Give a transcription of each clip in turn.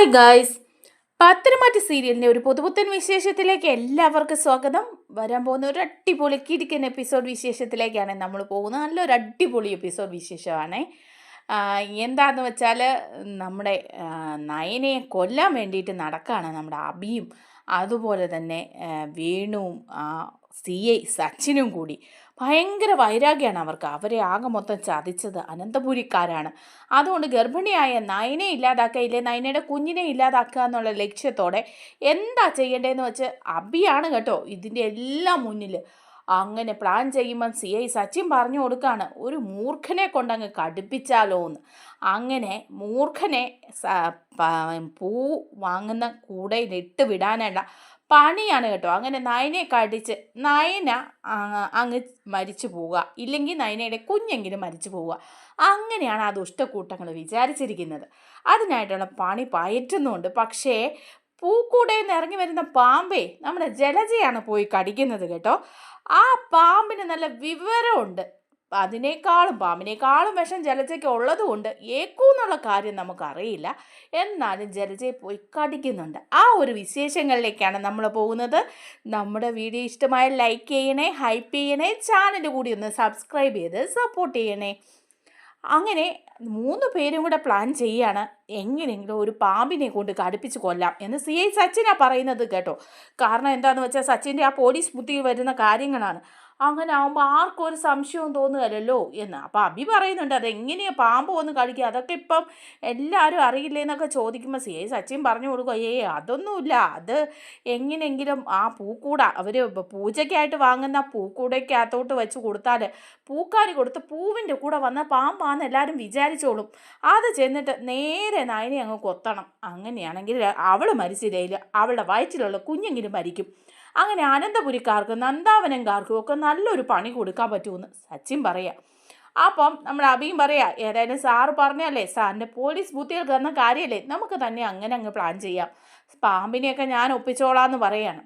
Hi guys, Pathanamthitta സീരിയലിൻ്റെ ഒരു പുതുപുത്തൻ വിശേഷത്തിലേക്ക് എല്ലാവർക്കും സ്വാഗതം. വരാൻ പോകുന്ന ഒരു അടിപൊളി കിടിക്കൻ എപ്പിസോഡ് വിശേഷത്തിലേക്കാണ് നമ്മൾ പോകുന്നത്. നല്ലൊരു അടിപൊളി എപ്പിസോഡ് വിശേഷമാണ്. എന്താണെന്ന് വെച്ചാൽ നമ്മുടെ നയനയെ കൊല്ലാൻ വേണ്ടിയിട്ട് നടക്കുകയാണ് നമ്മുടെ അഭിയും അതുപോലെ തന്നെ വേണുവും CI സച്ചിനും കൂടി. ഭയങ്കര വൈരാഗ്യമാണ് അവർക്ക്. അവരെ ആകെ മൊത്തം ചതിച്ചത് അനന്തപുരിക്കാരാണ്. അതുകൊണ്ട് ഗർഭിണിയായ നയനെ ഇല്ലാതാക്കുക, ഇല്ലേ നയനയുടെ കുഞ്ഞിനെ ഇല്ലാതാക്കുക എന്നുള്ള ലക്ഷ്യത്തോടെ എന്താ ചെയ്യേണ്ടതെന്ന് വെച്ച് അഭിയാണ് കേട്ടോ ഇതിൻ്റെ എല്ലാം മുന്നിൽ. അങ്ങനെ പ്ലാൻ ചെയ്യുമ്പം CI സച്ചിൻ പറഞ്ഞു കൊടുക്കുകയാണ്, ഒരു മൂർഖനെ കൊണ്ടങ്ങ് കടുപ്പിച്ചാലോ എന്ന്. അങ്ങനെ മൂർഖനെ പൂ വാങ്ങുന്ന കൂടയിലിട്ട് വിടാനുള്ള പണിയാണ് കേട്ടോ. അങ്ങനെ നയനെ കടിച്ച് നയന അങ്ങ് മരിച്ചു പോവുക, ഇല്ലെങ്കിൽ നയനയുടെ കുഞ്ഞെങ്കിലും മരിച്ചു പോവുക. അങ്ങനെയാണ് ആ ദുഷ്ടക്കൂട്ടങ്ങൾ വിചാരിച്ചിരിക്കുന്നത്. അതിനായിട്ടുള്ള പണി പയറ്റുന്നുണ്ട്. പക്ഷേ പൂക്കൂടയിൽ നിന്ന് ഇറങ്ങി വരുന്ന പാമ്പേ നമ്മുടെ ജലജയാണ് പോയി കടിക്കുന്നത് കേട്ടോ. ആ പാമ്പിന് നല്ല വിവരമുണ്ട്. പാമ്പിനേക്കാളും വിഷം ജലജയ്ക്ക് ഉള്ളതുകൊണ്ട് ഏക്കൂന്നുള്ള കാര്യം നമുക്കറിയില്ല. എന്നാലും ജലജയെ പോയി കടിക്കുന്നുണ്ട്. ആ ഒരു വിശേഷങ്ങളിലേക്കാണ് നമ്മൾ പോകുന്നത്. നമ്മുടെ വീഡിയോ ഇഷ്ടമായ ലൈക്ക് ചെയ്യണേ, ഹൈപ്പ് ചെയ്യണേ, ചാനൽ കൂടി ഒന്ന് സബ്സ്ക്രൈബ് ചെയ്ത് സപ്പോർട്ട് ചെയ്യണേ. അങ്ങനെ 3 പേരും കൂടെ പ്ലാൻ ചെയ്യാണ് എങ്ങനെയെങ്കിലും ഒരു പാമ്പിനെ കൊണ്ട് കടുപ്പിച്ച് കൊല്ലാം എന്ന് CI സച്ചിനാണ് പറയുന്നത് കേട്ടോ. കാരണം എന്താണെന്ന് വെച്ചാൽ സച്ചിൻ്റെ ആ പോലീസ് ബുദ്ധിയിൽ വരുന്ന കാര്യങ്ങളാണ്. അങ്ങനെ ആകുമ്പോൾ ആർക്കും ഒരു സംശയവും തോന്നുകയല്ലോ എന്ന്. അപ്പോൾ അഭി പറയുന്നുണ്ട്, അതെങ്ങനെയാണ് പാമ്പ് വന്ന് കളിക്കുക, അതൊക്കെ ഇപ്പം എല്ലാവരും അറിയില്ലേ എന്നൊക്കെ ചോദിക്കുമ്പോൾ CI സച്ചിൻ പറഞ്ഞു കൊടുക്കുക, അതൊന്നുമില്ല, അത് എങ്ങനെയെങ്കിലും ആ പൂക്കൂട അവർ പൂജയ്ക്കായിട്ട് വാങ്ങുന്ന പൂക്കൂടയ്ക്കകത്തോട്ട് വെച്ച് കൊടുത്താൽ പൂക്കാരി കൊടുത്ത് പൂവിൻ്റെ കൂടെ വന്ന പാമ്പാന്ന് എല്ലാവരും വിചാരിച്ചോളും. അത് ചെന്നിട്ട് നേരെ നയനെ അങ്ങ് കൊത്തണം. അങ്ങനെയാണെങ്കിൽ അവൾ മരിച്ചില്ലെങ്കിൽ അവളുടെ വയറ്റിലുള്ള കുഞ്ഞെങ്കിലും മരിക്കും. അങ്ങനെ അനന്തപുരിക്കാർക്കും നന്ദാവനംകാർക്കും ഒക്കെ നല്ലൊരു പണി കൊടുക്കാൻ പറ്റുമെന്ന് സച്ചിൻ പറയാം. അപ്പം നമ്മുടെ അഭിയും പറയാം, ഏതായാലും സാറ് പറഞ്ഞല്ലേ, സാറിൻ്റെ പോലീസ് ബുദ്ധികൾ കയറുന്ന കാര്യമല്ലേ, നമുക്ക് തന്നെ അങ്ങനെ അങ്ങ് പ്ലാൻ ചെയ്യാം, പാമ്പിനെയൊക്കെ ഞാൻ ഒപ്പിച്ചോളാമെന്ന് പറയാണ്.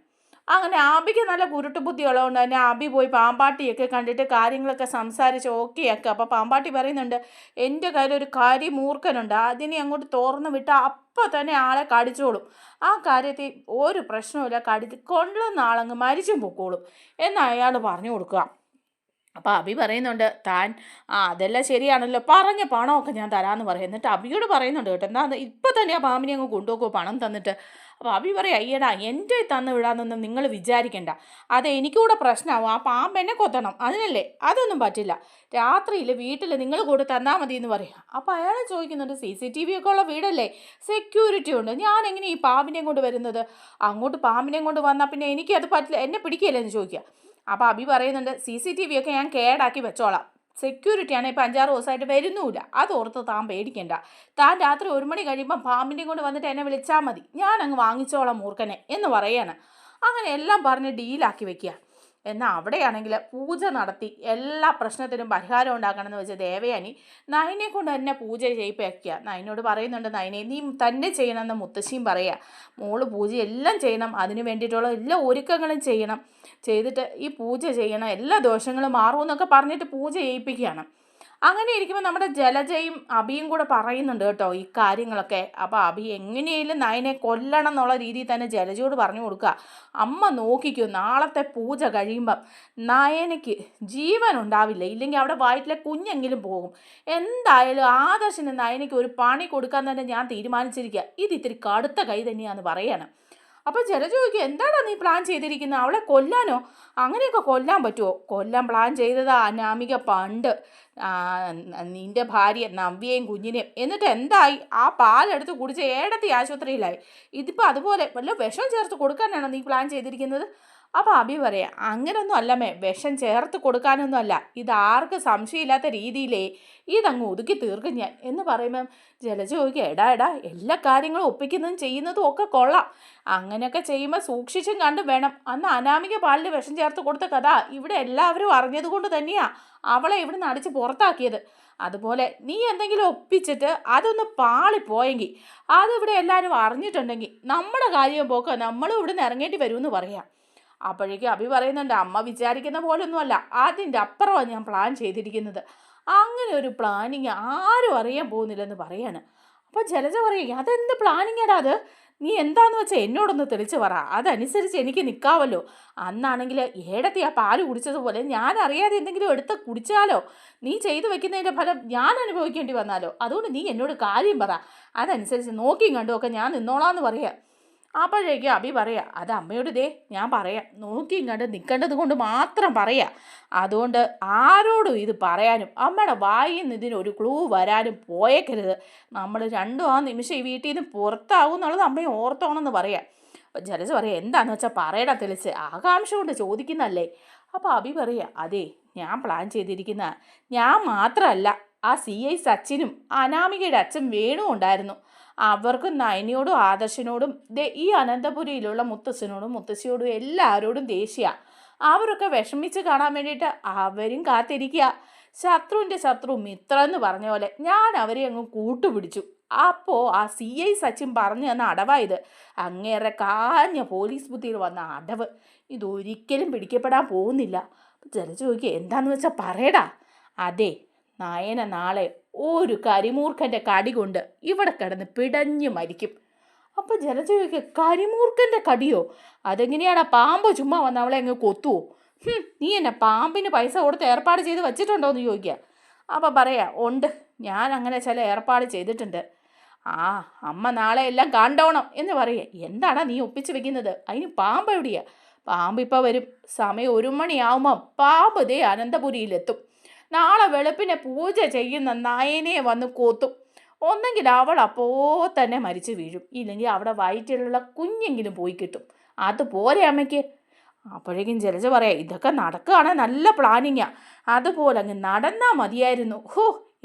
അങ്ങനെ ആബിക്ക് നല്ല കുരുട്ട് ബുദ്ധി ഉള്ളതുകൊണ്ട് തന്നെ ആബി പോയി പാമ്പാട്ടിയൊക്കെ കണ്ടിട്ട് കാര്യങ്ങളൊക്കെ സംസാരിച്ച് ഓക്കെയാക്കുക. അപ്പോൾ പാമ്പാട്ടി പറയുന്നുണ്ട്, എൻ്റെ കയ്യിലൊരു മൂർഖനുണ്ട്, അതിനെ അങ്ങോട്ട് തുറന്നു വിട്ടാൽ അപ്പോൾ തന്നെ ആളെ കടിച്ചോളും, ആ കാര്യത്തിൽ ഒരു പ്രശ്നമില്ല, കൊള്ളുന്ന ആളങ്ങ് മരിച്ചും പൊക്കോളും എന്ന് അയാൾ പറഞ്ഞു കൊടുക്കുക. അപ്പോൾ അഭി പറയുന്നുണ്ട്, അതെല്ലാം ശരിയാണല്ലോ, പറഞ്ഞ പണമൊക്കെ ഞാൻ തരാമെന്ന് പറയും. എന്നിട്ട് അഭിയോട് പറയുന്നുണ്ട് കേട്ടോ, എന്നാൽ ഇപ്പം തന്നെ ആ പാമ്പിനെ അങ്ങ് കൊണ്ടുപോകുമോ പണം തന്നിട്ട്. അപ്പോൾ അഭി പറയാം, അയ്യടാ എൻ്റെ തന്നു വിടാമെന്നൊന്നും നിങ്ങൾ വിചാരിക്കണ്ട, അത് എനിക്കൂടെ പ്രശ്നമാവും, ആ പാമ്പ് എന്നെ കൊത്തണം, അതിനല്ലേ, അതൊന്നും പറ്റില്ല, രാത്രിയിൽ വീട്ടിൽ നിങ്ങൾ കൂടെ തന്നാൽ മതി എന്ന് പറയാം. അപ്പോൾ അയാൾ ചോദിക്കുന്നുണ്ട്, CCTV ഒക്കെ ഉള്ള വീടല്ലേ, സെക്യൂരിറ്റി ഉണ്ട്, ഞാൻ എങ്ങനെ ഈ പാമ്പിനെയും കൊണ്ട് വരുന്നത്, അങ്ങോട്ട് പാമ്പിനെയും കൊണ്ട് വന്നാൽ പിന്നെ എനിക്കത് പറ്റില്ല, എന്നെ പിടിക്കില്ല എന്ന് ചോദിക്കുക. അപ്പോൾ അഭി പറയുന്നുണ്ട്, CCTV ഒക്കെ ഞാൻ കേടാക്കി വെച്ചോളാം, സെക്യൂരിറ്റിയാണ് ഇപ്പോൾ 5-6 ദിവസമായിട്ട് വരുന്നുമില്ല, അതോർത്ത് താൻ പേടിക്കണ്ട, താൻ രാത്രി 1 മണി കഴിയുമ്പോൾ പാമ്പിൻ്റെ കൊണ്ട് വന്നിട്ട് എന്നെ വിളിച്ചാൽ മതി, ഞാൻ അങ്ങ് വാങ്ങിച്ചോളാം മൂർഖനെ എന്ന് പറയാണ്. അങ്ങനെ എല്ലാം പറഞ്ഞ് ഡീലാക്കി വെക്കുക. എന്നാൽ അവിടെയാണെങ്കിൽ പൂജ നടത്തി എല്ലാ പ്രശ്നത്തിനും പരിഹാരം ഉണ്ടാക്കണമെന്ന് വെച്ച് ദേവയാനി നയനെ കൊണ്ട് തന്നെ പൂജ ചെയ്യിപ്പിക്കുക. നയനോട് പറയുന്നുണ്ട്, നയനെ നീ തന്നെ ചെയ്യണമെന്ന് മുത്തശ്ശിയും പറയുക. മോള് പൂജയെല്ലാം ചെയ്യണം, അതിന് വേണ്ടിയിട്ടുള്ള എല്ലാ ഒരുക്കങ്ങളും ചെയ്യണം, ചെയ്തിട്ട് ഈ പൂജ ചെയ്യണം, എല്ലാ ദോഷങ്ങളും മാറുമെന്നൊക്കെ പറഞ്ഞിട്ട് പൂജ ചെയ്യിപ്പിക്കുകയാണ്. അങ്ങനെ ഇരിക്കുമ്പോൾ നമ്മുടെ ജലജയും അഭിയും കൂടെ പറയുന്നുണ്ട് കേട്ടോ ഈ കാര്യങ്ങളൊക്കെ. അപ്പോൾ അഭി എങ്ങനെയെങ്കിലും നയനെ കൊല്ലണം എന്നുള്ള രീതിയിൽ തന്നെ ജലജയോട് പറഞ്ഞു കൊടുക്കുക, അമ്മ നോക്കിക്കോ, നാളത്തെ പൂജ കഴിയുമ്പം നയനയ്ക്ക് ജീവൻ ഉണ്ടാവില്ല, ഇല്ലെങ്കിൽ അവിടെ വയറ്റിലെ കുഞ്ഞെങ്കിലും പോകും, എന്തായാലും ആദർശന് നയനയ്ക്ക് ഒരു പണി കൊടുക്കാൻ തന്നെ ഞാൻ തീരുമാനിച്ചിരിക്കുക, ഇത് ഇത്തിരി കടുത്ത കൈ തന്നെയാണെന്ന് പറയാണ്. അപ്പോൾ ജലജ ചോദിക്കുക, എന്താണോ നീ പ്ലാൻ ചെയ്തിരിക്കുന്നത്, അവളെ കൊല്ലാനോ, അങ്ങനെയൊക്കെ കൊല്ലാൻ പറ്റുമോ, കൊല്ലാൻ പ്ലാൻ ചെയ്തത് അനാമിക പണ്ട് നിൻ്റെ ഭാര്യ നവ്യയും കുഞ്ഞിനെയും, എന്നിട്ട് എന്തായി, ആ പാലെടുത്ത് കുടിച്ച് ഏടത്തി ആശുപത്രിയിലായി, ഇതിപ്പോൾ അതുപോലെ വല്ല വിഷം ചേർത്ത് കൊടുക്കാനാണോ നീ പ്ലാൻ ചെയ്തിരിക്കുന്നത്. അപ്പോൾ അഭി പറയാം, അങ്ങനൊന്നും അല്ലമ്മേ, വിഷം ചേർത്ത് കൊടുക്കാനൊന്നും അല്ല, ഇതാർക്കും സംശയമില്ലാത്ത രീതിയിലേ ഇതങ്ങ് ഒതുക്കി തീർക്കും ഞാൻ എന്ന് പറയുമ്പം ജലജ ചോദിക്കുക, എടാ എല്ലാ കാര്യങ്ങളും ഒപ്പിക്കുന്നതും ചെയ്യുന്നതും ഒക്കെ കൊള്ളാം, അങ്ങനെയൊക്കെ ചെയ്യുമ്പോൾ സൂക്ഷിച്ചും കണ്ടും വേണം, അന്ന് അനാമിക പാലിൽ വിഷം ചേർത്ത് കൊടുത്ത കഥ ഇവിടെ എല്ലാവരും അറിഞ്ഞതുകൊണ്ട് തന്നെയാണ് അവളെ ഇവിടുന്ന് അടിച്ച് പുറത്താക്കിയത്. അതുപോലെ നീ എന്തെങ്കിലും ഒപ്പിച്ചിട്ട് അതൊന്ന് പാളിപ്പോയെങ്കിൽ, അതിവിടെ എല്ലാവരും അറിഞ്ഞിട്ടുണ്ടെങ്കിൽ നമ്മുടെ കാര്യം പോക്ക നമ്മളും ഇവിടുന്ന് ഇറങ്ങേണ്ടി വരുമെന്ന് പറയാം. അപ്പോഴേക്കും അഭി പറയുന്നുണ്ട്, അമ്മ വിചാരിക്കുന്ന പോലൊന്നുമല്ല, അതിൻ്റെ അപ്പുറമാണ് ഞാൻ പ്ലാൻ ചെയ്തിരിക്കുന്നത്, അങ്ങനെ ഒരു പ്ലാനിങ് ആരും അറിയാൻ പോകുന്നില്ലെന്ന് പറയാണ്. അപ്പോൾ ജലജ പറയും, അതെന്ത് പ്ലാനിങ്ങടാ അത്? നീ എന്താന്ന് വെച്ചാൽ എന്നോടൊന്ന് തെളിച്ച് പറ, അതനുസരിച്ച് എനിക്ക് നിൽക്കാമല്ലോ. അന്നാണെങ്കിൽ ഏടത്തി ആ പാല് കുടിച്ചതുപോലെ ഞാൻ അറിയാതെ എന്തെങ്കിലും എടുത്ത് കുടിച്ചാലോ, നീ ചെയ്തു വെക്കുന്നതിൻ്റെ ഫലം ഞാൻ അനുഭവിക്കേണ്ടി വന്നാലോ. അതുകൊണ്ട് നീ എന്നോട് കാര്യം പറ, അതനുസരിച്ച് നോക്കിയും കണ്ടുമൊക്കെ ഞാൻ നിന്നോളാന്ന് പറയാം. അപ്പോഴേക്കും അഭി പറയാ, അത് അമ്മയോട് ദേ ഞാൻ പറയാം, നോക്കിയും കണ്ട് നിൽക്കേണ്ടത് കൊണ്ട് മാത്രം പറയാം. അതുകൊണ്ട് ആരോടും ഇത് പറയാനും അമ്മയുടെ വായിൽ നിന്ന് ഇതിനൊരു ക്ലൂ വരാനും പോയേക്കരുത്. നമ്മൾ രണ്ടും ആ നിമിഷം ഈ വീട്ടിൽ നിന്ന് പുറത്താവും എന്നുള്ളത് അമ്മയെ ഓർത്തോണമെന്ന് പറയാം. അപ്പം ജലജ പറയാം, എന്താണെന്ന് വെച്ചാൽ പറയടാ തെളിച്ച്, ആകാംക്ഷ കൊണ്ട് ചോദിക്കുന്നല്ലേ. അപ്പോൾ അഭി പറയാ, അതെ ഞാൻ പ്ലാൻ ചെയ്തിരിക്കുന്ന, ഞാൻ മാത്രമല്ല ആ CI സച്ചിനും അനാമികയുടെ അച്ഛൻ വേണു ഉണ്ടായിരുന്നു. അവർക്കും നയനിയോടും ആദർശിനോടും ഈ അനന്തപുരിയിലുള്ള മുത്തശ്ശനോടും മുത്തശ്ശിയോടും എല്ലാവരോടും ദേഷ്യ. അവരൊക്കെ വിഷമിച്ച് കാണാൻ വേണ്ടിയിട്ട് അവരും കാത്തിരിക്കുക. ശത്രുവിൻ്റെ ശത്രു മിത്രം എന്ന് പറഞ്ഞ പോലെ ഞാൻ അവരെ അങ്ങ് കൂട്ടുപിടിച്ചു. അപ്പോൾ ആ CI സച്ചിൻ പറഞ്ഞു തന്ന അടവായത്, അങ്ങേറെ കാഞ്ഞ പോലീസ് ബുദ്ധിയിൽ വന്ന അടവ്. ഇതൊരിക്കലും പിടിക്കപ്പെടാൻ പോകുന്നില്ല. ജലജ ചോദിക്കുക, എന്താണെന്ന് വെച്ചാൽ പറയടാ. അതെ, നയന നാളെ ഒരു കരിമൂർഖൻ്റെ കടി കൊണ്ട് ഇവിടെ കിടന്ന് പിടഞ്ഞു മരിക്കും. അപ്പോൾ ജലജ ചോദിക്കുക, കരിമൂർഖൻ്റെ കടിയോ? അതെങ്ങനെയാണ്? പാമ്പ് ചുമ്മാ വന്ന് അവളെ അങ്ങ് കൊത്തുവോ? നീ എന്നെ പാമ്പിന് പൈസ കൊടുത്ത് ഏർപ്പാട് ചെയ്ത് വെച്ചിട്ടുണ്ടോ എന്ന് ചോദിക്കുക. അപ്പോൾ പറയാ, ഉണ്ട്, ഞാൻ അങ്ങനെ ചില ഏർപ്പാട് ചെയ്തിട്ടുണ്ട്. ആ അമ്മ നാളെ എല്ലാം കണ്ടോണം എന്ന് പറയുക. എന്താടാ നീ ഒപ്പിച്ച് വെക്കുന്നത്? അതിന് പാമ്പ് എവിടെയാ? പാമ്പ് ഇപ്പോൾ വരും. സമയം 1 മണിയാവുമ്പം പാമ്പ് ദേ അനന്തപുരിയിലെത്തും. നാളെ വെളുപ്പിനെ പൂജ ചെയ്യുന്ന നയനെ വന്ന് കൊത്തും. ഒന്നെങ്കിൽ അവൾ അപ്പോൾ തന്നെ മരിച്ചു വീഴും, ഇല്ലെങ്കിൽ അവിടെ വയറ്റിലുള്ള കുഞ്ഞെങ്കിലും പോയി കിട്ടും. അതുപോലെ അമ്മയ്ക്ക്. അപ്പോഴേക്കും ജലജ പറയാം, ഇതൊക്കെ നടക്കുകയാണ്, നല്ല പ്ലാനിങ്ങാ. അതുപോലെ അങ്ങ് നടന്നാൽ മതിയായിരുന്നു.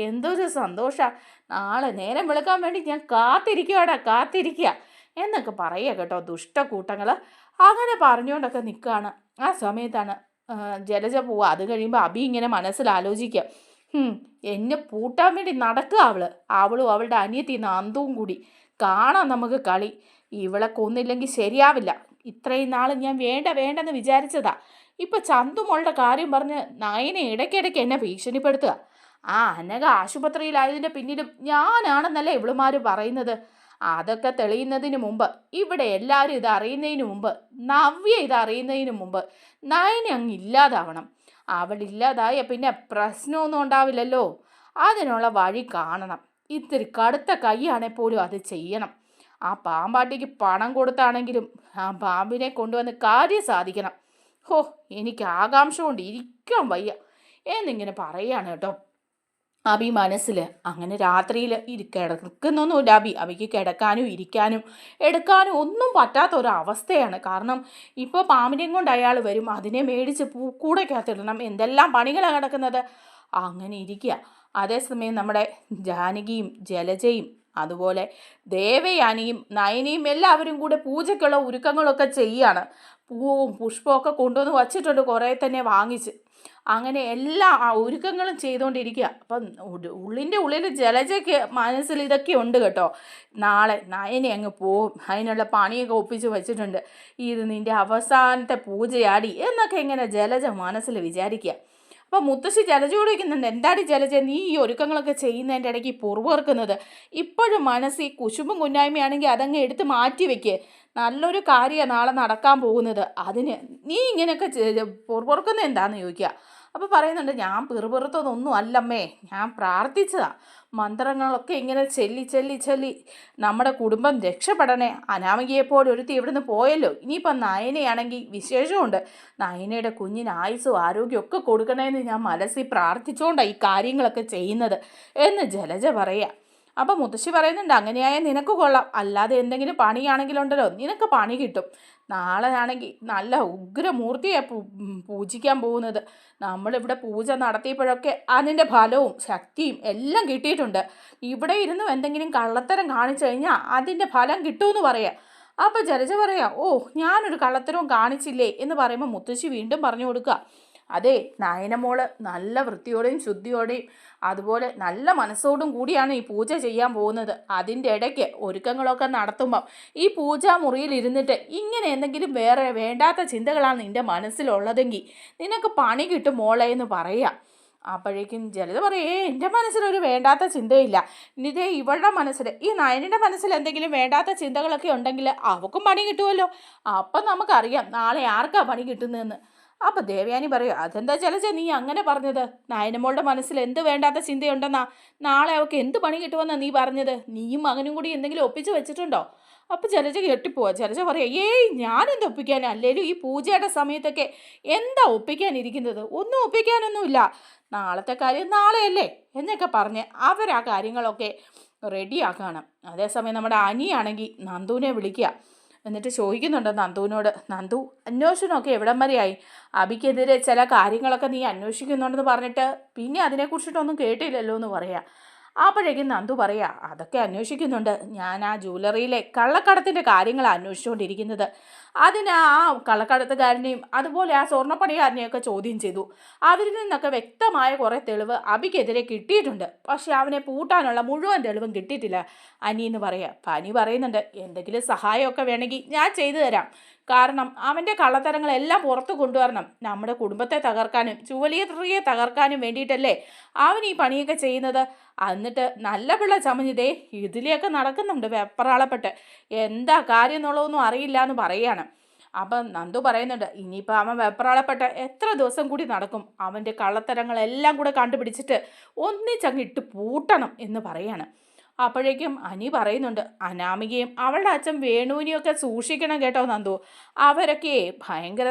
എന്തൊരു സന്തോഷമാണ്. നാളെ നേരം വെളുക്കാൻ വേണ്ടി ഞാൻ കാത്തിരിക്കുക എന്നൊക്കെ പറയുക കേട്ടോ ദുഷ്ടക്കൂട്ടങ്ങൾ. അങ്ങനെ പറഞ്ഞുകൊണ്ടൊക്കെ നിൽക്കുകയാണ്. ആ സമയത്താണ് ജലജ പോവുക. അത് കഴിയുമ്പോൾ അഭി ഇങ്ങനെ മനസ്സിൽ ആലോചിക്കുക, എന്നെ പൂട്ടാൻ വേണ്ടി നടക്കുക അവളും അവളുടെ അനിയത്തി നന്ദുവും കൂടി. കാണാം നമുക്ക് കളി. ഇവളെ കൊന്നില്ലെങ്കിൽ ശരിയാവില്ല. ഇത്രയും നാൾ ഞാൻ വേണ്ടെന്ന് വിചാരിച്ചതാ. ഇപ്പം ചന്തുമോളുടെ കാര്യം പറഞ്ഞ് നയനെ ഇടയ്ക്കിടയ്ക്ക് എന്നെ ഭീഷണിപ്പെടുത്തുക. ആ അനഘ ആശുപത്രിയിലായതിൻ്റെ പിന്നിലും ഞാനാണെന്നല്ലേ ഇവളുമാർ പറയുന്നത്. അതൊക്കെ തെളിയുന്നതിന് മുമ്പ്, ഇവിടെ എല്ലാവരും ഇത് അറിയുന്നതിന് മുമ്പ്, നവ്യ ഇത് അറിയുന്നതിന് മുമ്പ് നയനെ അങ്ങ് ഇല്ലാതാവണം. അവളില്ലാതായ പിന്നെ പ്രശ്നമൊന്നും ഉണ്ടാവില്ലല്ലോ. അതിനുള്ള വഴി കാണണം. ഇത്തിരി കടുത്ത കൈയാണെങ്കിൽ പോലും അത് ചെയ്യണം. ആ പാമ്പാട്ടിക്ക് പണം കൊടുത്താണെങ്കിലും ആ പാമ്പിനെ കൊണ്ടുവന്ന് കാര്യം സാധിക്കണം. എനിക്ക് ആകാംക്ഷ കൊണ്ട് ഇരിക്കാൻ വയ്യ എന്നിങ്ങനെ പറയുകയാണ് കേട്ടോ അഭി മനസ്സിൽ. അങ്ങനെ രാത്രിയിൽ കിടക്കുന്നൊന്നുമില്ല അഭിക്ക് കിടക്കാനും ഇരിക്കാനും എടുക്കാനും ഒന്നും പറ്റാത്ത ഒരവസ്ഥയാണ്. കാരണം ഇപ്പോൾ പാമ്പിനെയും കൊണ്ട് അയാൾ വരും, അതിനെ മേടിച്ച് കൂടയ്ക്കകത്തിടണം, എന്തെല്ലാം പണികളാണ് കിടക്കുന്നത്. അങ്ങനെ ഇരിക്കുക. അതേസമയം നമ്മുടെ ജാനകിയും ജലജയും അതുപോലെ ദേവയാനിയും നയനയും എല്ലാവരും കൂടെ പൂജയ്ക്കുള്ള ഒരുക്കങ്ങളൊക്കെ ചെയ്യുകയാണ്. പൂവും പുഷ്പമൊക്കെ കൊണ്ടുവന്ന് വച്ചിട്ടുണ്ട്, കുറേ തന്നെ വാങ്ങിച്ച്. അങ്ങനെ എല്ലാ ഒരുക്കങ്ങളും ചെയ്തുകൊണ്ടിരിക്കുക. അപ്പം ഉള്ളിൻ്റെ ഉള്ളിൽ ജലജയ്ക്ക് മനസ്സിൽ ഇതൊക്കെ ഉണ്ട് കേട്ടോ. നാളെ നയനെ അങ്ങ് പോവും, അതിനുള്ള പണിയൊക്കെ ഒപ്പിച്ച് വെച്ചിട്ടുണ്ട്, ഇത് നിൻ്റെ അവസാനത്തെ പൂജയാടി എന്നൊക്കെ ഇങ്ങനെ ജലജ മനസ്സിൽ വിചാരിക്കുക. അപ്പോൾ മുത്തശ്ശി ജലജയോട് ചോദിക്കുന്നുണ്ട്, എന്താടി ജലജ നീ ഈ ഒരുക്കങ്ങളൊക്കെ ചെയ്യുന്നതിൻ്റെ ഇടയ്ക്ക് പുറവുവെറുക്കുന്നത്? ഇപ്പോഴും മനസ്സിൽ കുശുമ്പും കുന്നായ്മയാണെങ്കിൽ അതങ്ങ് എടുത്ത് മാറ്റി വെക്ക്. നല്ലൊരു കാര്യമാണ് നാളെ നടക്കാൻ പോകുന്നത്, അതിന് നീ ഇങ്ങനെയൊക്കെ പുറവുവെറുക്കുന്നത് എന്താണെന്ന് ചോദിക്കുക. അപ്പോൾ പറയുന്നുണ്ട്, ഞാൻ പിറുപിറുത്തതൊന്നും അല്ലമ്മേ, ഞാൻ പ്രാർത്ഥിച്ചതാ. മന്ത്രങ്ങളൊക്കെ ഇങ്ങനെ ചൊല്ലി നമ്മുടെ കുടുംബം രക്ഷപ്പെടണേ. അനാമികയെപ്പോലെ ഒരുത്തി ഇവിടുന്ന് പോയല്ലോ, ഇനിയിപ്പം നയനയാണെങ്കിൽ വിശേഷമുണ്ട്, നയനയുടെ കുഞ്ഞിന് ആയുസ്സും ആരോഗ്യമൊക്കെ കൊടുക്കണമെന്ന് ഞാൻ മനസ്സിൽ പ്രാർത്ഥിച്ചുകൊണ്ടാണ് ഈ കാര്യങ്ങളൊക്കെ ചെയ്യുന്നത് എന്ന് ജലജ പറയുക. അപ്പം മുത്തശ്ശി പറയുന്നുണ്ട്, അങ്ങനെയായാൽ നിനക്ക് കൊള്ളാം, അല്ലാതെ എന്തെങ്കിലും പണിയാണെങ്കിലുണ്ടല്ലോ നിനക്ക് പണി കിട്ടും. നാളെ ആണെങ്കിൽ നല്ല ഉഗ്രമൂർത്തിയാണ് പൂജിക്കാൻ പോകുന്നത്. നമ്മളിവിടെ പൂജ നടത്തിയപ്പോഴൊക്കെ അതിൻ്റെ ഫലവും ശക്തിയും എല്ലാം കിട്ടിയിട്ടുണ്ട്. ഇവിടെ ഇരുന്നും എന്തെങ്കിലും കള്ളത്തരം കാണിച്ചു കഴിഞ്ഞാൽ അതിൻ്റെ ഫലം കിട്ടുമെന്ന് പറയാം. അപ്പോൾ ജലജ പറയാം, ഞാനൊരു കള്ളത്തരവും കാണിച്ചില്ലേ എന്ന് പറയുമ്പോൾ മുത്തശ്ശി വീണ്ടും പറഞ്ഞു കൊടുക്കുക, അതെ നയനമോള് നല്ല വൃത്തിയോടെയും ശുദ്ധിയോടെയും അതുപോലെ നല്ല മനസ്സോടും കൂടിയാണ് ഈ പൂജ ചെയ്യാൻ പോകുന്നത്. അതിൻ്റെ ഇടയ്ക്ക് ഒരുക്കങ്ങളൊക്കെ നടത്തുമ്പം ഈ പൂജാമുറിയിൽ ഇരുന്നിട്ട് ഇങ്ങനെ എന്തെങ്കിലും വേറെ വേണ്ടാത്ത ചിന്തകളാണ് നിൻ്റെ മനസ്സിലുള്ളതെങ്കിൽ നിനക്ക് പണി കിട്ടും മോളെ എന്ന് പറയുക. അപ്പോഴേക്കും ജലജ പറയേ എൻ്റെ മനസ്സിലൊരു വേണ്ടാത്ത ചിന്തയില്ല. ഇതേ ഇവളുടെ മനസ്സിൽ ഈ നയനിൻ്റെ മനസ്സിൽ എന്തെങ്കിലും വേണ്ടാത്ത ചിന്തകളൊക്കെ ഉണ്ടെങ്കിൽ അവൾക്കും പണി കിട്ടുമല്ലോ. അപ്പം നമുക്കറിയാം നാളെ ആർക്കാ പണി കിട്ടുന്നതെന്ന്. അപ്പം ദേവയാനി പറയും, അതെന്താ ജലജ നീ അങ്ങനെ പറഞ്ഞത്? നയനമോളുടെ മനസ്സിൽ എന്ത് വേണ്ടാത്ത ചിന്തയുണ്ടെന്നാ? നാളെ അവൾക്ക് എന്ത് പണി കിട്ടുമെന്നാ നീ പറഞ്ഞത്? നീയും മകനും കൂടി എന്തെങ്കിലും ഒപ്പിച്ച് വെച്ചിട്ടുണ്ടോ? അപ്പം ജലജ കെട്ടിപ്പോവാ. ജലജ പറയാം, ഏയ് ഞാനെന്ത് ഒപ്പിക്കാനാ? അല്ലേലും ഈ പൂജയുടെ സമയത്തൊക്കെ എന്താ ഒപ്പിക്കാനിരിക്കുന്നത്? ഒന്നും ഒപ്പിക്കാനൊന്നുമില്ല. നാളത്തെ കാര്യം നാളെയല്ലേ എന്നൊക്കെ പറഞ്ഞ് അവരാ കാര്യങ്ങളൊക്കെ റെഡിയാക്കണം. അതേസമയം നമ്മുടെ അനിയാണെങ്കിൽ നന്ദുവിനെ വിളിക്കുക. എന്നിട്ട് ചോദിക്കുന്നുണ്ട് നന്ദുവിനോട്, നന്ദു അന്വേഷണമൊക്കെ എവിടം വരെയായി? അബിക്കെതിരെ ചില കാര്യങ്ങളൊക്കെ നീ അന്വേഷിക്കുന്നുണ്ടെന്ന് പറഞ്ഞിട്ട് പിന്നെ അതിനെക്കുറിച്ചിട്ടൊന്നും കേട്ടില്ലല്ലോ എന്ന് പറയാം. അപ്പോഴേക്കും നന്ദു പറയാ, അതൊക്കെ അന്വേഷിക്കുന്നുണ്ട്. ഞാൻ ആ ജ്വല്ലറിയിലെ കള്ളക്കടത്തിൻ്റെ കാര്യങ്ങളാണ് അന്വേഷിച്ചുകൊണ്ടിരിക്കുന്നത്. അതിന് ആ കള്ളക്കടത്തുകാരനെയും അതുപോലെ ആ സ്വർണ്ണപ്പണിക്കാരനെയൊക്കെ ചോദ്യം ചെയ്തു. അവരിൽ നിന്നൊക്കെ വ്യക്തമായ കുറേ തെളിവ് അബിക്കെതിരെ കിട്ടിയിട്ടുണ്ട്. പക്ഷെ അവനെ പൂട്ടാനുള്ള മുഴുവൻ തെളിവും കിട്ടിയിട്ടില്ല അനി എന്ന് പറയാം. പനി പറയുന്നുണ്ട്, എന്തെങ്കിലും സഹായമൊക്കെ വേണമെങ്കിൽ ഞാൻ ചെയ്തു തരാം. കാരണം അവൻ്റെ കള്ളത്തരങ്ങളെല്ലാം പുറത്തു കൊണ്ടുവരണം. നമ്മുടെ കുടുംബത്തെ തകർക്കാനും ജുവലറിയെ തകർക്കാനും വേണ്ടിയിട്ടല്ലേ അവൻ ഈ പണിയൊക്കെ ചെയ്യുന്നത്. എന്നിട്ട് നല്ല പിള്ള ചമഞ്ഞതേ ഇതിലെയൊക്കെ നടക്കുന്നുണ്ട് വെപ്രാളപ്പെട്ട്. എന്താ കാര്യം എന്നുള്ളതൊന്നും അറിയില്ല എന്ന് പറയാണ്. അപ്പം നന്ദു പറയുന്നുണ്ട്, ഇനിയിപ്പോൾ അവൻ വെപ്രാളപ്പെട്ട് എത്ര ദിവസം കൂടി നടക്കും? അവൻ്റെ കള്ളത്തരങ്ങളെല്ലാം കൂടെ കണ്ടുപിടിച്ചിട്ട് ഒന്നിച്ചങ്ങ് ഇട്ട് പൂട്ടണം എന്ന് പറയാണ്. അപ്പോഴേക്കും അനി പറയുന്നുണ്ട്, അനാമികയും അവളുടെ അച്ഛൻ വേണുവിനെയൊക്കെ സൂക്ഷിക്കണം കേട്ടോ നന്ദു. അവരൊക്കെ ഭയങ്കര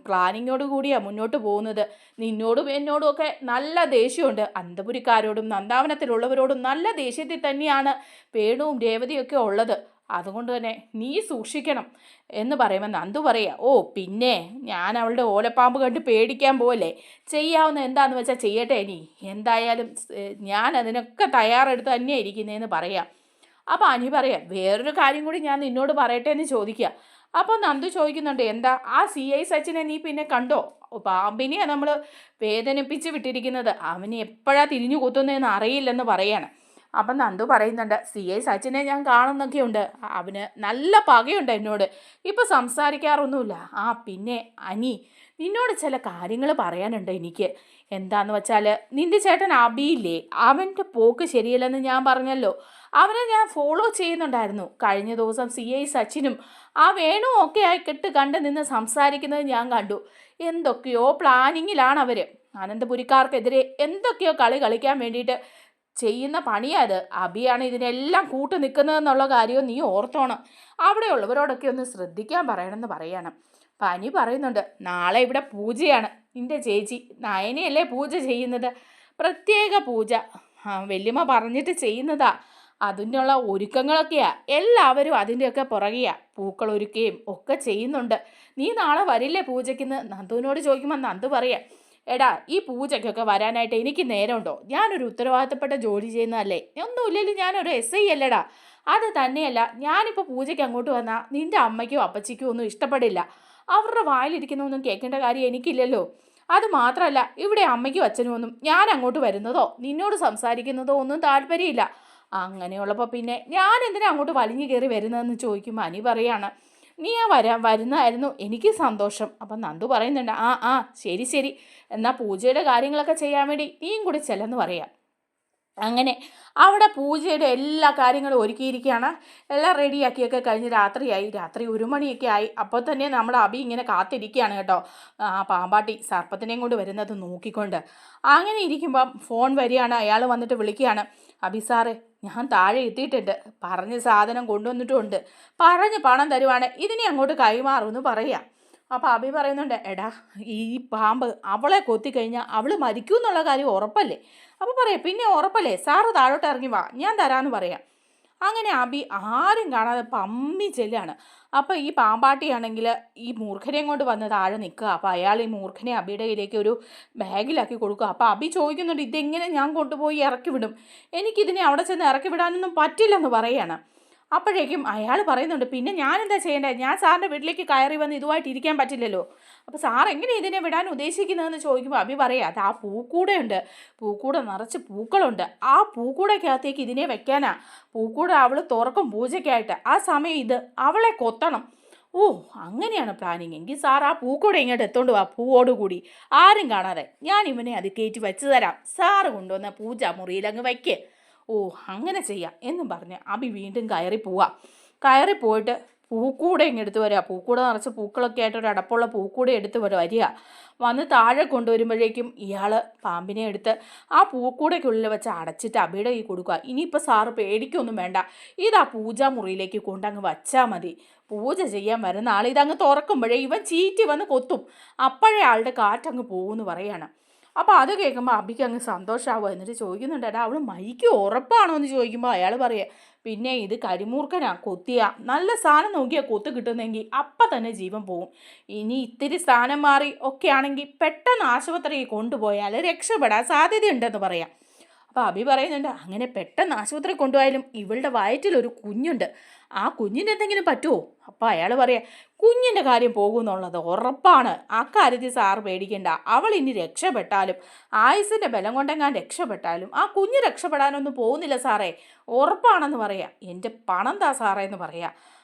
പ്ലാനിങ്ങോട് കൂടിയാണ് മുന്നോട്ട് പോകുന്നത്. നിന്നോടും എന്നോടും ഒക്കെ നല്ല ദേഷ്യമുണ്ട്. അന്തപുരിക്കാരോടും നന്ദാവനത്തിലുള്ളവരോടും നല്ല ദേഷ്യത്തിൽ തന്നെയാണ് വേണുവും രേവതിയൊക്കെ ഉള്ളത്. അതുകൊണ്ട് തന്നെ നീ സൂക്ഷിക്കണം എന്ന് പറയുമ്പോൾ നന്ദു പറയുക, ഓ പിന്നെ ഞാൻ അവളുടെ ഓലപ്പാമ്പ് കണ്ട് പേടിക്കാൻ പോവല്ലേ? ചെയ്യാവുന്ന എന്താണെന്ന് വെച്ചാൽ ചെയ്യട്ടെ. ഇനി എന്തായാലും ഞാൻ അതിനൊക്കെ തയ്യാറെടുത്ത് തന്നെയാണ് ഇരിക്കുന്നതെന്ന് പറയാം. അപ്പോൾ അനി പറയാം, വേറൊരു കാര്യം കൂടി ഞാൻ നിന്നോട് പറയട്ടെ എന്ന് ചോദിക്കുക. അപ്പോൾ നന്ദു ചോദിക്കുന്നുണ്ട്, എന്താ? ആ CI സച്ചിനെ നീ പിന്നെ കണ്ടോ? പാമ്പിനെയാണ് നമ്മൾ വേദനിപ്പിച്ച് വിട്ടിരിക്കുന്നത്. അവന് എപ്പോഴാണ് തിരിഞ്ഞു കുത്തുന്നതെന്ന് അറിയില്ലെന്ന് പറയാണ്. അപ്പം നന്ദു പറയുന്നുണ്ട്, CI സച്ചിനെ ഞാൻ കാണുന്നൊക്കെയുണ്ട്. അവന് നല്ല പകയുണ്ട് എന്നോട്. ഇപ്പം സംസാരിക്കാറൊന്നുമില്ല. ആ പിന്നെ അനി, നിന്നോട് ചില കാര്യങ്ങൾ പറയാനുണ്ട് എനിക്ക്. എന്താന്ന് വെച്ചാൽ നിൻ്റെ ചേട്ടൻ അബിയില്ലേ, അവൻ്റെ പോക്ക് ശരിയല്ലെന്ന് ഞാൻ പറഞ്ഞല്ലോ. അവനെ ഞാൻ ഫോളോ ചെയ്യുന്നുണ്ടായിരുന്നു. കഴിഞ്ഞ ദിവസം CI സച്ചിനും ആ വേണുവും ഒക്കെ ആയി കണ്ട് നിന്ന് സംസാരിക്കുന്നത് ഞാൻ കണ്ടു. എന്തൊക്കെയോ പ്ലാനിങ്ങിലാണ് അവർ. അനന്തപുരിക്കാർക്കെതിരെ എന്തൊക്കെയോ കളി കളിക്കാൻ വേണ്ടിയിട്ട് ചെയ്യുന്ന പണിയത്. അബിയാണ് ഇതിനെല്ലാം കൂട്ടു നിൽക്കുന്നതെന്നുള്ള കാര്യവും നീ ഓർത്തോണം. അവിടെയുള്ളവരോടൊക്കെ ഒന്ന് ശ്രദ്ധിക്കാൻ പറയണമെന്ന് പറയണം. പനി പറയുന്നുണ്ട്, നാളെ ഇവിടെ പൂജയാണ്. നിൻ്റെ ചേച്ചി നയനയല്ലേ പൂജ ചെയ്യുന്നത്? പ്രത്യേക പൂജ വല്യമ്മ പറഞ്ഞിട്ട് ചെയ്യുന്നതാ. അതിനുള്ള ഒരുക്കങ്ങളൊക്കെയാ. എല്ലാവരും അതിൻ്റെയൊക്കെ പുറകെയാ. പൂക്കൾ ഒരുക്കുകയും ഒക്കെ ചെയ്യുന്നുണ്ട്. നീ നാളെ വരില്ലേ പൂജയ്ക്കെന്ന് നന്ദുവിനോട് ചോദിക്കുമ്പോൾ നന്ദു പറയാം, എടാ ഈ പൂജയ്ക്കൊക്കെ വരാനായിട്ട് എനിക്ക് നേരമുണ്ടോ? ഞാനൊരു ഉത്തരവാദിത്തപ്പെട്ട ജോലി ചെയ്യുന്നതല്ലേ. ഒന്നുമില്ലെങ്കിലും ഞാനൊരു SI അല്ലേടാ. അത് തന്നെയല്ല, ഞാനിപ്പോൾ പൂജയ്ക്ക് അങ്ങോട്ട് വന്നാൽ നിൻ്റെ അമ്മയ്ക്കോ അപ്പച്ചിക്കോ ഒന്നും ഇഷ്ടപ്പെടില്ല. അവരുടെ വായിലിരിക്കുന്നൊന്നും കേൾക്കേണ്ട കാര്യം എനിക്കില്ലല്ലോ. അത് മാത്രമല്ല, ഇവിടെ അമ്മയ്ക്കും അച്ഛനും ഒന്നും ഞാൻ അങ്ങോട്ട് വരുന്നതോ നിന്നോട് സംസാരിക്കുന്നതോ ഒന്നും താല്പര്യമില്ല. അങ്ങനെയുള്ളപ്പോൾ പിന്നെ ഞാൻ എന്തിനാ അങ്ങോട്ട് വലിഞ്ഞു കയറി വരുന്നതെന്ന് ചോദിക്കുമ്പോൾ അനി പറയാണ്, നീ വരുന്നതായിരുന്നു എനിക്ക് സന്തോഷം. അപ്പം നന്ദു പറയുന്നുണ്ട്, ആ ശരി ശരി, എന്നാൽ പൂജയുടെ കാര്യങ്ങളൊക്കെ ചെയ്യാൻ വേണ്ടി നീയും കൂടി ചെല്ലെന്ന് പറയാം. അങ്ങനെ അവിടെ പൂജയുടെ എല്ലാ കാര്യങ്ങളും ഒരുക്കിയിരിക്കുകയാണ്. എല്ലാം റെഡിയാക്കിയൊക്കെ കഴിഞ്ഞ് രാത്രിയായി. രാത്രി 1 മണിയൊക്കെ ആയി. അപ്പോൾ തന്നെ നമ്മുടെ അബി ഇങ്ങനെ കാത്തിരിക്കുകയാണ് കേട്ടോ, ആ പാമ്പാട്ടി സർപ്പത്തിനെയും കൊണ്ട് വരുന്നത് നോക്കിക്കൊണ്ട്. അങ്ങനെ ഇരിക്കുമ്പം ഫോൺ വരികയാണ്. അയാൾ വന്നിട്ട് വിളിക്കുകയാണ്, അബി സാറേ ഞാൻ താഴെ എത്തിയിട്ടുണ്ട്, പറഞ്ഞ സാധനം കൊണ്ടുവന്നിട്ടുമുണ്ട്, പറഞ്ഞ് പണം തരുവാണ്, ഇതിനെ അങ്ങോട്ട് കൈമാറുമെന്ന് പറയാം. അപ്പോൾ അബി പറയുന്നുണ്ട്, എടാ ഈ പാമ്പ് അവളെ കൊത്തിക്കഴിഞ്ഞാൽ അവൾ മരിക്കും എന്നുള്ള കാര്യം ഉറപ്പല്ലേ? അപ്പോൾ പറയാം, പിന്നെ ഉറപ്പല്ലേ, സാറ് താഴോട്ട് ഇറങ്ങി വാ, ഞാൻ തരാമെന്ന് പറയാം. അങ്ങനെ അബി ആരും കാണാതെ പമ്മി ചെല്ലാണ്. അപ്പോൾ ഈ പാമ്പാട്ടിയാണെങ്കിൽ ഈ മൂർഖനെയും കൊണ്ട് വന്ന് താഴെ നിൽക്കുക. അപ്പോൾ അയാൾ ഈ മൂർഖനെ അബിയുടെ കയ്യിലേക്ക് ഒരു ബാഗിലാക്കി കൊടുക്കുക. അപ്പോൾ അബി ചോദിക്കുന്നുണ്ട്, ഇതെങ്ങനെ ഞാൻ കൊണ്ടുപോയി ഇറക്കി വിടും? എനിക്കിതിനെ അവിടെ ചെന്ന് ഇറക്കി വിടാനൊന്നും പറ്റില്ലെന്ന് പറയാണ്. അപ്പോഴേക്കും അയാൾ പറയുന്നുണ്ട്, പിന്നെ ഞാൻ എന്താ ചെയ്യേണ്ടത്? ഞാൻ സാറിൻ്റെ വീട്ടിലേക്ക് കയറി വന്ന് ഇതുമായിട്ട് ഇരിക്കാൻ പറ്റില്ലല്ലോ. അപ്പോൾ സാർ എങ്ങനെ ഇതിനെ വിടാൻ ഉദ്ദേശിക്കുന്നതെന്ന് ചോദിക്കുമ്പോൾ അബി പറയാം, അത് ആ പൂക്കൂടയുണ്ട്, പൂക്കൂട നിറച്ച് പൂക്കളുണ്ട്, ആ പൂക്കൂടയ്ക്കകത്തേക്ക് ഇതിനെ വെക്കാനാ. പൂക്കൂട അവൾ തുറക്കും പൂജയ്ക്കായിട്ട്. ആ സമയം ഇത് അവളെ കൊത്തണം. ഓ, അങ്ങനെയാണ് പ്ലാനിങ് എങ്കിൽ സാർ ആ പൂക്കൂടെ ഇങ്ങോട്ട് എത്തോണ്ട് വാ, പൂവോടുകൂടി ആരും കാണാതെ. ഞാൻ ഇവനെ അത് കയറ്റി വെച്ച് തരാം. സാറ് കൊണ്ടുവന്ന പൂജ മുറിയിൽ അങ്ങ് വയ്ക്കേ. ഓ, അങ്ങനെ ചെയ്യാം എന്നും പറഞ്ഞ് അബി വീണ്ടും കയറി പോവാം. കയറി പോയിട്ട് പൂക്കൂടെ ഇങ്ങ് എടുത്ത് വരിക. പൂക്കൂടെ നിറച്ച് പൂക്കളൊക്കെ ആയിട്ട് ഒരു അടപ്പുള്ള പൂക്കൂടെ എടുത്ത് വരിക. വന്ന് താഴെ കൊണ്ടുവരുമ്പോഴേക്കും ഇയാൾ പാമ്പിനെ എടുത്ത് ആ പൂക്കൂടയ്ക്കുള്ളിൽ വെച്ച് അടച്ചിട്ട് അബിയുടെ കൈ കൊടുക്കുക. ഇനിയിപ്പോൾ സാറ് പേടിക്കൊന്നും വേണ്ട, ഇതാ പൂജാ മുറിയിലേക്ക് കൊണ്ടങ്ങ് വച്ചാൽ മതി. പൂജ ചെയ്യാൻ വരുന്ന ആൾ ഇതങ്ങ് തുറക്കുമ്പോഴേ ഇവൻ ചീറ്റി വന്ന് കൊത്തും. അപ്പോഴേ ആളുടെ കാറ്റങ്ങ് പോകുമെന്ന് പറയാണ്. അപ്പോൾ അത് കേൾക്കുമ്പോൾ അബിക്ക് അങ്ങ് സന്തോഷമാവുക. എന്നിട്ട് ചോദിക്കുന്നുണ്ട്, എടാ അവൾ മരിക്കും ഉറപ്പാണോ എന്ന് ചോദിക്കുമ്പോൾ അയാൾ പറയുക, പിന്നെ ഇത് കരിമൂർക്കനാ, കൊത്തിയ നല്ല സാധനം നോക്കിയാൽ കൊത്ത് കിട്ടുന്നെങ്കിൽ അപ്പം തന്നെ ജീവൻ പോവും. ഇനി ഇത്തിരി സ്ഥാനം മാറി ഒക്കെ ആണെങ്കിൽ പെട്ടെന്ന് ആശുപത്രിയിൽ കൊണ്ടുപോയാൽ രക്ഷപ്പെടാൻ സാധ്യതയുണ്ടെന്ന് പറയാം. അപ്പോൾ അബി പറയുന്നുണ്ട്, അങ്ങനെ പെട്ടെന്ന് ആശുപത്രി കൊണ്ടുപോയാലും ഇവളുടെ വയറ്റിലൊരു കുഞ്ഞുണ്ട്, ആ കുഞ്ഞിന് എന്തെങ്കിലും പറ്റുമോ? അപ്പോൾ അയാൾ പറയാം, കുഞ്ഞിൻ്റെ കാര്യം പോകുമെന്നുള്ളത് ഉറപ്പാണ്, അക്കാര്യത്തിൽ സാറ് പേടിക്കണ്ട. അവൾ ഇനി രക്ഷപ്പെട്ടാലും ആയുസിൻ്റെ ബലം കൊണ്ടെങ്ങാൻ രക്ഷപ്പെട്ടാലും ആ കുഞ്ഞ് രക്ഷപ്പെടാനൊന്നും പോകുന്നില്ല സാറേ, ഉറപ്പാണെന്ന് പറയാം. എൻ്റെ പണം താ സാറേ എന്ന് പറയാം.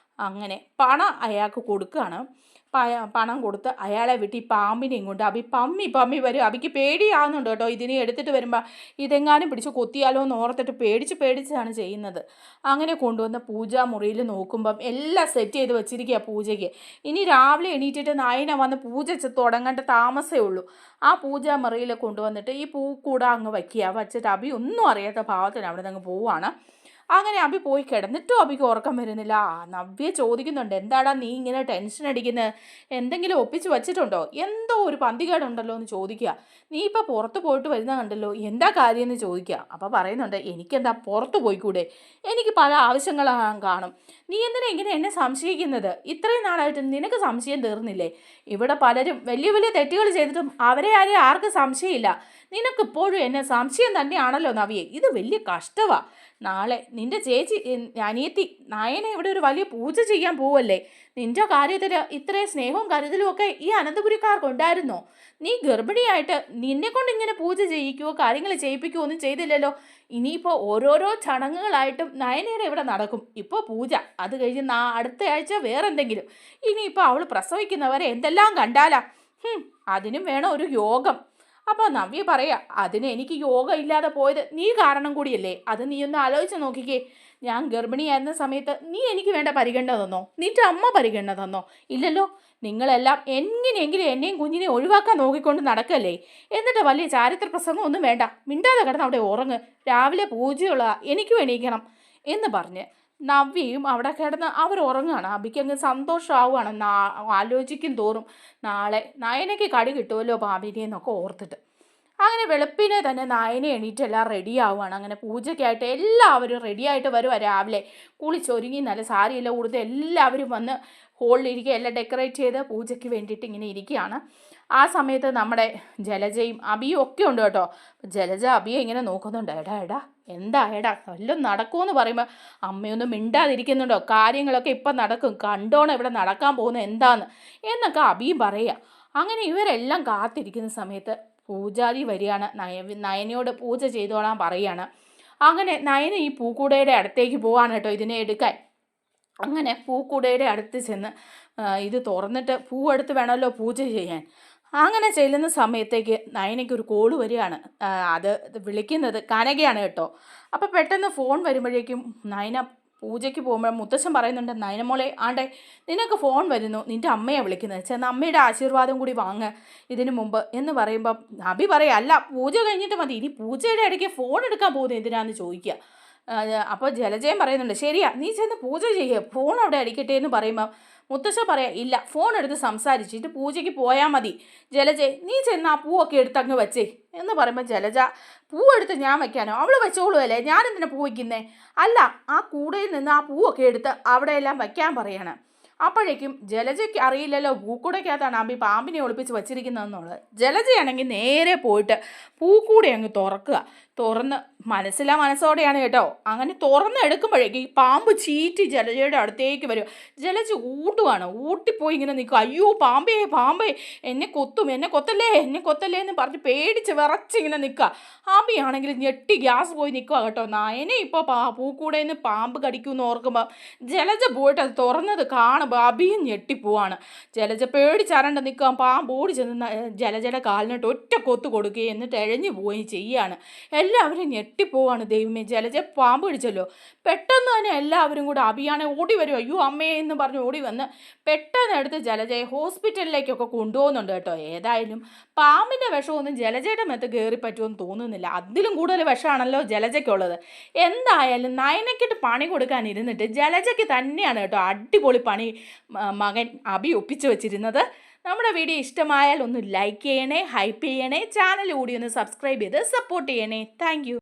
അങ്ങനെ പണം അയാൾക്ക് കൊടുക്കുകയാണ്. പണം കൊടുത്ത് അയാളെ വിട്ട് ഈ പാമ്പിനെയും കൊണ്ട് അബി പമ്മി വരും. അബിക്ക് പേടിയാവുന്നുണ്ട് കേട്ടോ. ഇതിനെ എടുത്തിട്ട് വരുമ്പോൾ ഇതെങ്ങാനും പിടിച്ച് കൊത്തിയാലോ എന്ന് ഓർത്തിട്ട് പേടിച്ചാണ് ചെയ്യുന്നത്. അങ്ങനെ കൊണ്ടുവന്ന് പൂജാ മുറിയിൽ നോക്കുമ്പം എല്ലാം സെറ്റ് ചെയ്ത് വെച്ചിരിക്കുക പൂജയ്ക്ക്. ഇനി രാവിലെ എണീറ്റിട്ട് നായന വന്ന് പൂജ തുടങ്ങേണ്ട താമസമേ ഉള്ളൂ. ആ പൂജാ മുറിയിൽ കൊണ്ടുവന്നിട്ട് ഈ പൂക്കൂട അങ്ങ് വച്ചിട്ട് അബി ഒന്നും അറിയാത്ത ഭാവത്തിന് അവിടെ നിന്ന് അങ്ങ് പോവുകയാണ്. അങ്ങനെ അബി പോയി കിടന്നിട്ടും അബിക്ക് ഉറക്കം വരുന്നില്ല. നവ്യ ചോദിക്കുന്നുണ്ട്, എന്താടാ നീ ഇങ്ങനെ ടെൻഷൻ അടിക്കുന്നത്, എന്തെങ്കിലും ഒപ്പിച്ച് വച്ചിട്ടുണ്ടോ, എന്തോ ഒരു പന്തികേടുണ്ടല്ലോ എന്ന് ചോദിക്കുക. നീ ഇപ്പോൾ പുറത്ത് പോയിട്ട് വരുന്ന കണ്ടല്ലോ, എന്താ കാര്യം എന്ന് ചോദിക്കുക. അപ്പോൾ പറയുന്നുണ്ട്, എനിക്കെന്താ പുറത്ത് പോയിക്കൂടെ, എനിക്ക് പല ആവശ്യങ്ങളും കാണും. നീ എന്തിനാ ഇങ്ങനെ എന്നെ സംശയിക്കുന്നത്, ഇത്രയും നാളായിട്ട് നിനക്ക് സംശയം തീർന്നില്ലേ? ഇവിടെ പലരും വലിയ വലിയ തെറ്റുകൾ ചെയ്തിട്ടും അവരെ ആർക്കും സംശയമില്ല, നിനക്കിപ്പോഴും എന്നെ സംശയം തന്നെയാണല്ലോ നവിയെ, ഇത് വലിയ കഷ്ടമാണ്. നാളെ നിൻ്റെ ചേച്ചി അനിയത്തി നയനെ ഇവിടെ ഒരു വലിയ പൂജ ചെയ്യാൻ പോവല്ലേ, നിൻ്റെ കാര്യത്തിൽ ഇത്രയും സ്നേഹവും കരുതലും ഒക്കെ ഈ അനന്തപുരിക്കാർക്കുണ്ടായിരുന്നോ? നീ ഗർഭിണിയായിട്ട് നിന്നെ കൊണ്ട് ഇങ്ങനെ പൂജ ചെയ്യിക്കുകയോ കാര്യങ്ങൾ ചെയ്യിപ്പിക്കുകയോ ഒന്നും ചെയ്തില്ലല്ലോ. ഇനിയിപ്പോൾ ഓരോരോ ചടങ്ങുകളായിട്ടും നയനയുടെ ഇവിടെ നടക്കും. ഇപ്പോൾ പൂജ, അത് കഴിഞ്ഞ് അടുത്ത ആഴ്ച വേറെന്തെങ്കിലും, ഇനിയിപ്പോൾ അവൾ പ്രസവിക്കുന്നവരെ എന്തെല്ലാം കണ്ടാലാ. അതിനും വേണം ഒരു യോഗം. അപ്പോൾ നവ്യ പറയാ, അതിന് എനിക്ക് യോഗം ഇല്ലാതെ പോയത് നീ കാരണം കൂടിയല്ലേ, അത് നീ ഒന്ന് ആലോചിച്ച് നോക്കിക്കേ. ഞാൻ ഗർഭിണിയായിരുന്ന സമയത്ത് നീ എനിക്ക് വേണ്ട പരിഗണന തന്നോ? നിൻ്റെ അമ്മ പരിഗണന തന്നോ? ഇല്ലല്ലോ. നിങ്ങളെല്ലാം എങ്ങനെയെങ്കിലും എന്നെയും കുഞ്ഞിനെ ഒഴിവാക്കാൻ നോക്കിക്കൊണ്ട് നടക്കല്ലേ. എന്നിട്ട് വലിയ ചാരിത്ര പ്രസംഗം ഒന്നും വേണ്ട, മിണ്ടാതെ കിടന്ന് അവിടെ ഉറങ്ങ്, രാവിലെ പൂജയുള്ള എനിക്കും എണീക്കണം എന്ന് പറഞ്ഞ് നവ്യയും അവിടെ കിടന്ന് അവർ ഉറങ്ങുകയാണ്. അബിക്ക് അങ്ങ് സന്തോഷമാവുകയാണ്. ആലോചിക്കും തോറും നാളെ നയനയ്ക്ക് കടി കിട്ടുമല്ലോ പാമ്പിനെ എന്നൊക്കെ ഓർത്തിട്ട്. അങ്ങനെ വെളുപ്പിനെ തന്നെ നയനെ എണീറ്റ് എല്ലാം റെഡി ആവുകയാണ്. അങ്ങനെ പൂജയ്ക്കായിട്ട് എല്ലാവരും റെഡിയായിട്ട് വരുക. രാവിലെ കുളിച്ചൊരുങ്ങി നല്ല സാരിയെല്ലാം കൊടുത്ത് എല്ലാവരും വന്ന് ഹോളിലിരിക്കുക, എല്ലാം ഡെക്കറേറ്റ് ചെയ്ത് പൂജയ്ക്ക് വേണ്ടിയിട്ട് ഇങ്ങനെ ഇരിക്കുകയാണ്. ആ സമയത്ത് നമ്മുടെ ജലജയും അബിയും ഒക്കെ ഉണ്ട് കേട്ടോ. ജലജ അബിയെ ഇങ്ങനെ നോക്കുന്നുണ്ട്, എടാ എന്താ വല്ലതും നടക്കുമെന്ന് പറയുമ്പോൾ അമ്മയൊന്നും മിണ്ടാതിരിക്കുന്നുണ്ടോ, കാര്യങ്ങളൊക്കെ ഇപ്പം നടക്കും, കണ്ടോണം ഇവിടെ നടക്കാൻ പോകുന്നത് എന്താന്ന് എന്നൊക്കെ അബിയും പറയുക. അങ്ങനെ ഇവരെല്ലാം കാത്തിരിക്കുന്ന സമയത്ത് പൂജാരി വരികയാണ്. നയനയോട് പൂജ ചെയ്തോളാൻ പറയുകയാണ്. അങ്ങനെ നയന ഈ പൂക്കൂടയുടെ അടുത്തേക്ക് പോവാണ് കേട്ടോ ഇതിനെ എടുക്കാൻ. അങ്ങനെ പൂക്കൂടയുടെ അടുത്ത് ചെന്ന് ഇത് തുറന്നിട്ട് പൂവെടുത്ത് വേണമല്ലോ പൂജ ചെയ്യാൻ. അങ്ങനെ ചെല്ലുന്ന സമയത്തേക്ക് നയനയ്ക്ക് ഒരു കോള് വരികയാണ്. അത് വിളിക്കുന്നത് കനകയാണ് കേട്ടോ. അപ്പോൾ പെട്ടെന്ന് ഫോൺ വരുമ്പോഴേക്കും നയന പൂജയ്ക്ക് പോകുമ്പോൾ മുത്തശ്ശൻ പറയുന്നുണ്ട്, നയനമോളെ ആണ്ടെ നിനക്ക് ഫോൺ വരുന്നു, നിൻ്റെ അമ്മയെ വിളിക്കുന്നത്, ചെന്ന് അമ്മയുടെ ആശീർവാദം കൂടി വാങ്ങ് ഇതിനു മുമ്പ് എന്ന് പറയുമ്പം അബി പറയാം, അല്ല പൂജ കഴിഞ്ഞിട്ട് മതി, ഇനി പൂജയുടെ ഇടയ്ക്ക് ഫോൺ എടുക്കാൻ പോകുന്നത് എന്തിനാന്ന് ചോദിക്കുക. അപ്പോൾ ജലജയം പറയുന്നുണ്ട്, ശരിയാ നീ ചെന്ന് പൂജ ചെയ്യുക, ഫോൺ അവിടെ അടിക്കട്ടെ എന്ന് പറയുമ്പം മുത്തശ്ശൻ പറയാം, ഇല്ല ഫോൺ എടുത്ത് സംസാരിച്ചിട്ട് പൂജയ്ക്ക് പോയാൽ മതി, ജലജെ നീ ചെന്ന് ആ പൂവൊക്കെ എടുത്തങ്ങ് വെച്ചേ എന്ന് പറയുമ്പോൾ ജലജ, പൂവെടുത്ത് ഞാൻ വയ്ക്കാനോ, അവൾ വെച്ചോളുമല്ലേ, ഞാനെന്തിനാ പൂ വയ്ക്കുന്നേ, അല്ല ആ കൂടയിൽ നിന്ന് ആ പൂവൊക്കെ എടുത്ത് അവിടെയെല്ലാം വയ്ക്കാൻ പറയണം. അപ്പോഴേക്കും ജലജയ്ക്ക് അറിയില്ലല്ലോ പൂക്കൂടയ്ക്കകത്താണ് അബി പാമ്പിനെ ഒളിപ്പിച്ച് വച്ചിരിക്കുന്നതെന്നുള്ളത്. ജലജയാണെങ്കിൽ നേരെ പോയിട്ട് പൂക്കൂടെ അങ്ങ് തുറന്ന് മനസ്സോടെയാണ് കേട്ടോ. അങ്ങനെ തുറന്നെടുക്കുമ്പോഴേക്ക് ഈ പാമ്പ് ചീറ്റി ജലജയുടെ അടുത്തേക്ക് വരും. ജലജ ഊട്ടിപ്പോയി ഇങ്ങനെ നിൽക്കും. അയ്യോ പാമ്പേ പാമ്പേ, എന്നെ കൊത്തല്ലേ എന്ന് പറഞ്ഞ് പേടിച്ച് വിറച്ചിങ്ങനെ നിൽക്കുക. അബിയാണെങ്കിൽ ഞെട്ടി ഗ്യാസ് പോയി നിൽക്കുക കേട്ടോ. നയനെ ഇപ്പോൾ പൂക്കൂടെ നിന്ന് പാമ്പ് കടിക്കുമെന്ന് ഓർക്കുമ്പോൾ ജലജ പോയിട്ട് അത് തുറന്നത് കാണുമ്പോൾ അബിയും ഞെട്ടിപ്പോവാണ്. ജലജ പേടിച്ചരണ്ട് നിൽക്കുക. പാമ്പ് ഓടി ചെന്ന് ജലജയുടെ കാലിനിട്ട് ഒറ്റ കൊത്തു കൊടുക്കുകയും എന്നിട്ട് എഴഞ്ഞു പോവുകയും ചെയ്യുകയാണ്. എല്ലാവരും ഞെട്ടിപ്പോവാണ്. ദൈവമേ, ജലജ പാമ്പ് പിടിച്ചല്ലോ. പെട്ടെന്ന് തന്നെ എല്ലാവരും കൂടെ അബിയാണെ ഓടി വരും. അയ്യോ അമ്മേ എന്ന് പറഞ്ഞ് ഓടി വന്ന് പെട്ടെന്ന് എടുത്ത് ജലജയെ ഹോസ്പിറ്റലിലേക്കൊക്കെ കൊണ്ടുപോകുന്നുണ്ട് കേട്ടോ. ഏതായാലും പാമ്പിൻ്റെ വിഷമൊന്നും ജലജയുടെ മേത്ത് കയറി പറ്റുമെന്ന് തോന്നുന്നില്ല. അതിലും കൂടുതൽ വിഷമാണല്ലോ ജലജയ്ക്കുള്ളത്. എന്തായാലും നയനയ്ക്കിട്ട് പണി കൊടുക്കാൻ ഇരുന്നിട്ട് ജലജയ്ക്ക് തന്നെയാണ് കേട്ടോ അടിപൊളി പണി മകൻ അബി ഒപ്പിച്ചു വെച്ചിരുന്നത്. നമ്മുടെ വീഡിയോ ഇഷ്ടമായാൽ ഒന്ന് ലൈക്ക് ചെയ്യണേ, ഹൈപ്പ് ചെയ്യണേ, ചാനൽ കൂടി ഒന്ന് സബ്സ്ക്രൈബ് ചെയ്ത് സപ്പോർട്ട് ചെയ്യണേ. താങ്ക്